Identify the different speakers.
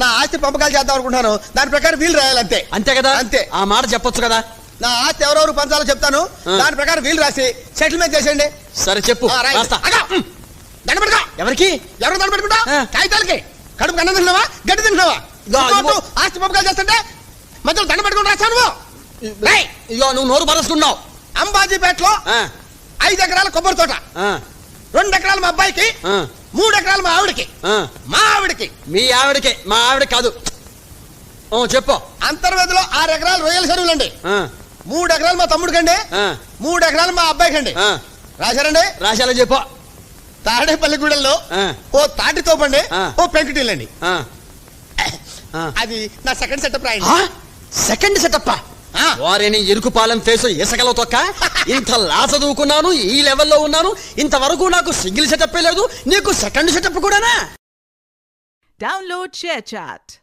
Speaker 1: నా ఆస్తి పంపకాలు చేద్దాం అనుకుంటాను, దాని ప్రకారం వీలు రాయాలి అంతే.
Speaker 2: అంతే కదా?
Speaker 1: అంతే.
Speaker 2: ఆ మాట చెప్పొచ్చు కదా.
Speaker 1: నా ఆస్తి ఎవరెవరు పంచాలో చెప్తాను, దాని ప్రకారం వీలు రాసి సెటిల్మెంట్ చేసేయండి.
Speaker 2: సరే చెప్పు.
Speaker 1: దండ పెట్టుకో.
Speaker 2: ఎవరికి?
Speaker 1: ఎవరు దండ పెట్టుకుంటా? కాగితాలకి. కడుపు అన్నం తింటున్నావా, గడ్డి తింటున్నావా? ఆస్తి పంపకాలు చేస్తుంటే మధ్యలో దండ పెట్టుకుని రాస్తావు నువ్వు.
Speaker 2: ఇగో నువ్వు నోరు బరసుకున్నావు.
Speaker 1: అంబాజీపేటలో 5 ఎకరాల కొబ్బరి తోట, 2 ఎకరాలు మా అబ్బాయికి, 3 ఎకరాలు మా ఆవిడకి. మా ఆవిడకి.
Speaker 2: మీ ఆవిడకి? మా ఆవిడ కాదు. చెప్పు.
Speaker 1: అంతర్వేదిలో 6 ఎకరాలు రొయ్యల చెరువులండి, 3 ఎకరాలు మా తమ్ముడికండి, 3 ఎకరాలు మా అబ్బాయికండి. రాశారండి?
Speaker 2: రాశాలో చెప్పు.
Speaker 1: తాడేపల్లిగూడెల్లో ఓ తాటి తోపండి, ఓ పెంకుటిల్లండి. అది నా సెకండ్ సెటప్ రాయండి.
Speaker 2: Second setup? వారిని ఇరుకుపాలెం ఫేసు ఇసకలో తొక్క. ఇంత లా చదువుకున్నాను, ఈ లెవెల్లో ఉన్నాను, ఇంతవరకు నాకు సింగిల్ సెటప్ లేదు, నీకు సెకండ్ సెటప్ కూడానా?
Speaker 3: Download ShareChat.